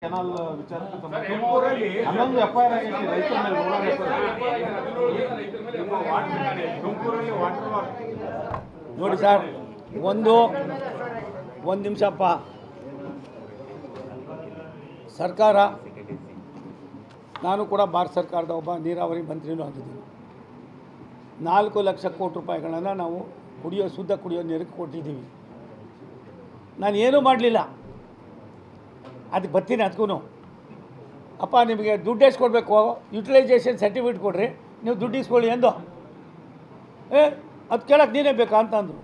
Canal ವಿಚಾರಕ್ಕೆ ತುಮಕೂರಲ್ಲಿ 11 FIR ಆಗಿದೆ ರೈತರ ಮೇಲೆ ತುಮಕೂರಲ್ಲಿ ವಾಟರ್ ನೋಡಿ ಸರ್, ಒಂದು ನಿಮಿಷಪ್ಪ. ಸರ್ಕಾರ, ನಾನು ಕೂಡ ಭಾರತ ಸರ್ಕಾರದ ಒಬ್ಬ ನೀರಾವರಿ ಮಂತ್ರಿನೂ ಆಗಿದ್ದೀನಿ. 4 ಲಕ್ಷ ಕೋಟಿ ರೂಪಾಯಿಗಳನ್ನು ನಾವು ಶುದ್ಧ ಕುಡಿಯೋ ನೀರಿಗೆ ಕೊಟ್ಟಿದ್ದೀವಿ. ನಾನು ಏನೂ ಮಾಡಲಿಲ್ಲ, ಅದಕ್ಕೆ ಬರ್ತೀನಿ. ಅದಕ್ಕೂ ಅಪ್ಪ ನಿಮಗೆ ದುಡ್ಡು ಎಷ್ಟು ಕೊಡಬೇಕು, ಯುಟಿಲೈಸೇಷನ್ ಸರ್ಟಿಫಿಕೇಟ್ ಕೊಡ್ರಿ, ನೀವು ದುಡ್ಡು ಇಸ್ಕೊಳ್ಳಿ ಅಂದು. ಅದು ಕೇಳೋಕ್ಕೆ ನೀನೇ ಬೇಕಾ ಅಂತಂದರು.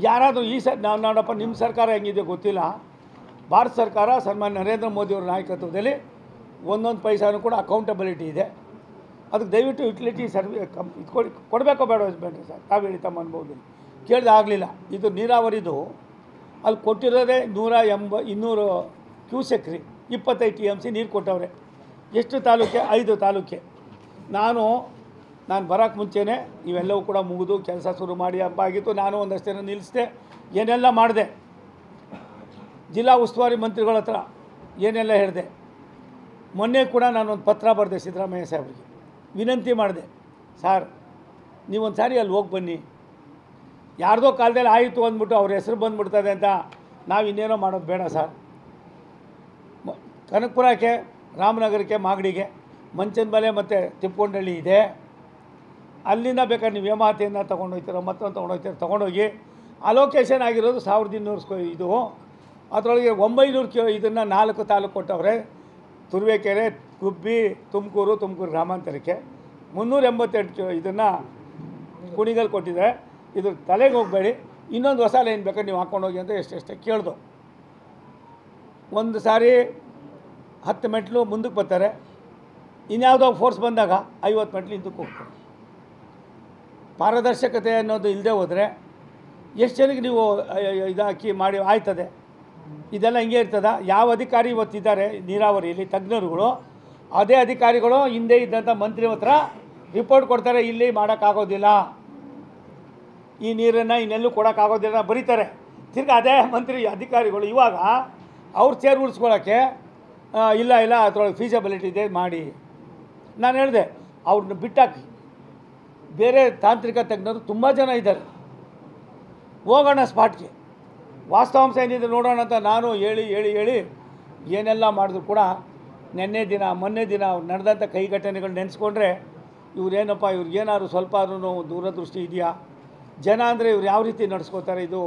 ಯಾರಾದರೂ ನಾವು ನೋಡಪ್ಪ ನಿಮ್ಮ ಸರ್ಕಾರ ಹೆಂಗಿದೆ ಗೊತ್ತಿಲ್ಲ, ಭಾರತ ಸರ್ಕಾರ ಸನ್ಮಾನ್ಯ ನರೇಂದ್ರ ಮೋದಿಯವರ ನಾಯಕತ್ವದಲ್ಲಿ ಒಂದೊಂದು ಪೈಸಾನು ಕೂಡ ಅಕೌಂಟಬಿಲಿಟಿ ಇದೆ. ಅದಕ್ಕೆ ದಯವಿಟ್ಟು ಯುಟಿಲಿಟಿ ಕೊಡಬೇಕೋ ಬೇಡ ಬೇಡ್ರಿ ಸರ್, ತಾವು ಹೇಳಿ ತಮ್ಮ ಅನ್ಬೋದು. ಕೇಳಿದೆ, ಆಗಲಿಲ್ಲ. ಇದು ನೀರಾವರಿದು ಅಲ್ಲಿ ಕೊಟ್ಟಿರೋದೇ 200 ಕ್ಯೂಸೆಕ್ ರೀ, 25 TMC ನೀರು ಕೊಟ್ಟವ್ರೆ. ಎಷ್ಟು ತಾಲೂಕೆ? 5 ತಾಲೂಕೆ. ನಾನು ಬರೋಕ್ಕೆ ಮುಂಚೆನೇ ಇವೆಲ್ಲವೂ ಕೂಡ ಮುಗಿದು ಕೆಲಸ ಶುರು ಮಾಡಿ ಹಬ್ಬ ಆಗಿತ್ತು. ನಾನು ಒಂದಷ್ಟು ಜನ ನಿಲ್ಲಿಸಿದೆ, ಏನೆಲ್ಲ ಮಾಡಿದೆ. ಜಿಲ್ಲಾ ಉಸ್ತುವಾರಿ ಮಂತ್ರಿಗಳ ಹತ್ರ ಏನೆಲ್ಲ ಹೇಳಿದೆ. ಮೊನ್ನೆ ಕೂಡ ನಾನೊಂದು ಪತ್ರ ಬರೆದೆ ಸಿದ್ದರಾಮಯ್ಯ ಸಾಹೇಬ್ರಿಗೆ, ವಿನಂತಿ ಮಾಡಿದೆ, ಸರ್ ನೀವೊಂದು ಸಾರಿ ಅಲ್ಲಿ ಹೋಗಿ ಬನ್ನಿ. ಯಾರ್ದೋ ಕಾಲದಲ್ಲಿ ಆಯಿತು ಅಂದ್ಬಿಟ್ಟು ಅವ್ರ ಹೆಸರು ಬಂದುಬಿಡ್ತದೆ ಅಂತ ನಾವು ಇನ್ನೇನೋ ಮಾಡೋದು ಬೇಡ ಸರ್. ಕನಕಪುರಕ್ಕೆ, ರಾಮನಗರಕ್ಕೆ, ಮಾಗಡಿಗೆ, ಮಂಚನಬಲೆ ಮತ್ತು ತಿಪ್ಪಕೊಂಡಳ್ಳಿ ಇದೆ. ಅಲ್ಲಿಂದ ಬೇಕಾದ್ರೆ ನೀವು ಹೇಮಾವತಿಯಿಂದ ತೊಗೊಂಡೋಗ್ತೀರೋ ಮತ್ತೊಂದು ತೊಗೊಂಡೋಗಿ ಅಲೋಕೇಶನ್ ಆಗಿರೋದು 1200 ಇದು. ಅದರೊಳಗೆ 900 ಇದನ್ನು 4 ತಾಲೂಕು ಕೊಟ್ಟವ್ರೆ. ತುರುವೇಕೆರೆ, ಗುಬ್ಬಿ, ತುಮಕೂರು ಗ್ರಾಮಾಂತರಕ್ಕೆ 388 ಇದನ್ನು ಕುಣಿಗಲ್ ಕೊಟ್ಟಿದ್ದಾರೆ. ಇದು ತಲೆಗೆ ಹೋಗಬೇಡಿ, ಇನ್ನೊಂದು ಹೊಸ ಲೈನ್ ಬೇಕಾದ್ರೆ ನೀವು ಹಾಕ್ಕೊಂಡೋಗಿ ಅಂತ ಎಷ್ಟೆಷ್ಟೇ ಕೇಳ್ದು. ಒಂದು ಸಾರಿ 10 ಮೆಟ್ಲು ಮುಂದಕ್ಕೆ ಬರ್ತಾರೆ, ಇನ್ಯಾವುದೋ ಫೋರ್ಸ್ ಬಂದಾಗ 50 ಮೆಟ್ಲು ಹಿಂದಕ್ಕೆ ಹೋಗ್ತಾರೆ. ಪಾರದರ್ಶಕತೆ ಅನ್ನೋದು ಇಲ್ಲದೆ ಹೋದರೆ ಎಷ್ಟು ಜನಕ್ಕೆ ನೀವು ಇದಾಕಿ ಮಾಡಿ ಆಯ್ತದೆ. ಇದೆಲ್ಲ ಹಿಂಗೆ ಇರ್ತದ. ಯಾವ ಅಧಿಕಾರಿ ಇವತ್ತಿದ್ದಾರೆ ನೀರಾವರಿಯಲ್ಲಿ ತಜ್ಞರುಗಳು, ಅದೇ ಅಧಿಕಾರಿಗಳು ಹಿಂದೆ ಇದ್ದಂಥ ಮಂತ್ರಿ ಹತ್ರ ರಿಪೋರ್ಟ್ ಕೊಡ್ತಾರೆ, ಇಲ್ಲಿ ಮಾಡೋಕ್ಕಾಗೋದಿಲ್ಲ, ಈ ನೀರನ್ನು ಇನ್ನೆಲ್ಲೂ ಕೊಡೋಕ್ಕಾಗೋದಿಲ್ಲ ಬರೀತಾರೆ. ತಿರ್ಗಿ ಅದೇ ಮಂತ್ರಿ ಅಧಿಕಾರಿಗಳು ಇವಾಗ ಅವ್ರು ಚೇರ್ ಉಳಿಸ್ಕೊಳ್ಳೋಕ್ಕೆ ಇಲ್ಲ ಅದರೊಳಗೆ ಫೀಸಿಬಿಲಿಟಿ ಇದೆ ಮಾಡಿ. ನಾನು ಹೇಳಿದೆ, ಅವ್ರನ್ನ ಬಿಟ್ಟಾಕಿ, ಬೇರೆ ತಾಂತ್ರಿಕ ತಜ್ಞರು ತುಂಬ ಜನ ಇದ್ದಾರೆ, ಹೋಗೋಣ ಸ್ಪಾಟ್ಗೆ, ವಾಸ್ತವಾಂಶ ಏನಿದೆ ನೋಡೋಣ ಅಂತ ನಾನು ಹೇಳಿ ಏನೆಲ್ಲ ಮಾಡಿದ್ರು ಕೂಡ ಮೊನ್ನೆ ದಿನ ನಡೆದಂಥ ಕೈ ಘಟನೆಗಳು ನೆನೆಸ್ಕೊಂಡ್ರೆ ಇವ್ರೇನಪ್ಪ, ಇವ್ರಿಗೇನಾದ್ರು ಸ್ವಲ್ಪ ಆದ್ರೂ ದೂರದೃಷ್ಟಿ ಇದೆಯಾ? ಜನ ಅಂದರೆ ಇವ್ರು ಯಾವ ರೀತಿ ನಡೆಸ್ಕೋತಾರೆ, ಇದು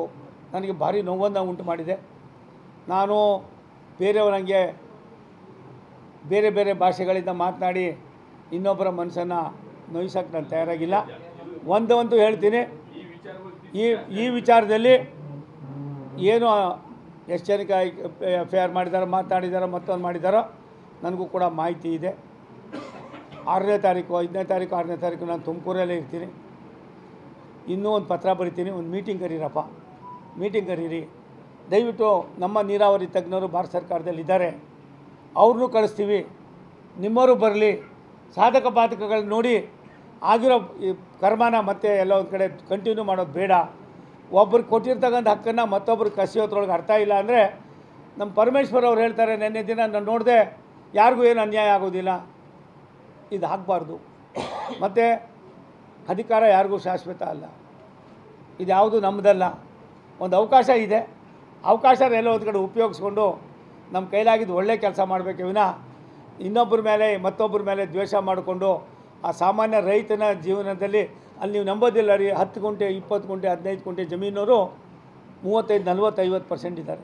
ನನಗೆ ಭಾರಿ ನೋವನ್ನು ಉಂಟು ಮಾಡಿದೆ. ನಾನು ಬೇರೆಯವರಂಗೆ ಬೇರೆ ಭಾಷೆಗಳಿಂದ ಮಾತನಾಡಿ ಇನ್ನೊಬ್ಬರ ಮನಸ್ಸನ್ನು ನೋಯಿಸೋಕ್ಕೆ ನಾನು ತಯಾರಾಗಿಲ್ಲ. ಒಂದು ಹೇಳ್ತೀನಿ, ಈ ವಿಚಾರದಲ್ಲಿ ಏನು ಎಷ್ಟು ಜನಕ್ಕೆ FIR ಮಾಡಿದಾರೋ, ಮಾತನಾಡಿದಾರೋ, ಮತ್ತೊಂದು ಮಾಡಿದಾರೋ ನನಗೂ ಕೂಡ ಮಾಹಿತಿ ಇದೆ. 6ನೇ ತಾರೀಕು, 5ನೇ ತಾರೀಕು, 6ನೇ ತಾರೀಕು ನಾನು ತುಮಕೂರಲ್ಲೇ ಇರ್ತೀನಿ. ಇನ್ನೂ ಒಂದು ಪತ್ರ ಬರಿತೀನಿ, ಒಂದು ಮೀಟಿಂಗ್ ಕರೀರಪ್ಪ, ಮೀಟಿಂಗ್ ಕರೀರಿ. ದಯವಿಟ್ಟು ನಮ್ಮ ನೀರಾವರಿ ತಜ್ಞರು ಭಾರತ ಸರ್ಕಾರದಲ್ಲಿದ್ದಾರೆ, ಅವ್ರನ್ನೂ ಕಳಿಸ್ತೀವಿ, ನಿಮ್ಮವರು ಬರಲಿ, ಸಾಧಕ ಬಾಧಕಗಳು ನೋಡಿ ಆಗಿರೋ ಕರ್ಮನ ಮತ್ತೆ ಎಲ್ಲ ಒಂದು ಕಡೆ ಕಂಟಿನ್ಯೂ ಮಾಡೋದು ಬೇಡ. ಒಬ್ರಿಗೆ ಕೊಟ್ಟಿರ್ತಕ್ಕಂಥ ಹಕ್ಕನ್ನು ಮತ್ತೊಬ್ರಿಗೆ ಕಸಿಯೋದ್ರೊಳಗೆ ಅರ್ಥ ಇಲ್ಲ. ಅಂದರೆ ನಮ್ಮ ಪರಮೇಶ್ವರ್ ಅವ್ರು ಹೇಳ್ತಾರೆ, ನೆನ್ನೆ ದಿನ ನಾನು ನೋಡಿದೆ, ಯಾರಿಗೂ ಏನು ಅನ್ಯಾಯ ಆಗೋದಿಲ್ಲ, ಇದು ಆಗಬಾರ್ದು. ಮತ್ತು ಅಧಿಕಾರ ಯಾರಿಗೂ ಶಾಶ್ವತ ಅಲ್ಲ, ಇದು ಯಾವುದು ನಮ್ಮದಲ್ಲ. ಒಂದು ಅವಕಾಶ ಇದೆ, ಅವಕಾಶ ಎಲ್ಲ ಒಂದು ಕಡೆ ಉಪಯೋಗಿಸ್ಕೊಂಡು ನಮ್ಮ ಕೈಲಾಗಿದ್ದು ಒಳ್ಳೆ ಕೆಲಸ ಮಾಡಬೇಕು ವಿನಃ ಇನ್ನೊಬ್ಬರ ಮೇಲೆ ಮತ್ತೊಬ್ಬರ ಮೇಲೆ ದ್ವೇಷ ಮಾಡಿಕೊಂಡು ಆ ಸಾಮಾನ್ಯ ರೈತನ ಜೀವನದಲ್ಲಿ ಅಲ್ಲಿ ನೀವು ನಂಬೋದಿಲ್ಲ ರೀ, 10 ಗುಂಟೆ, 20 ಗುಂಟೆ, 15 ಗುಂಟೆ ಜಮೀನವರು 35, 40, 50% ಇದ್ದಾರೆ.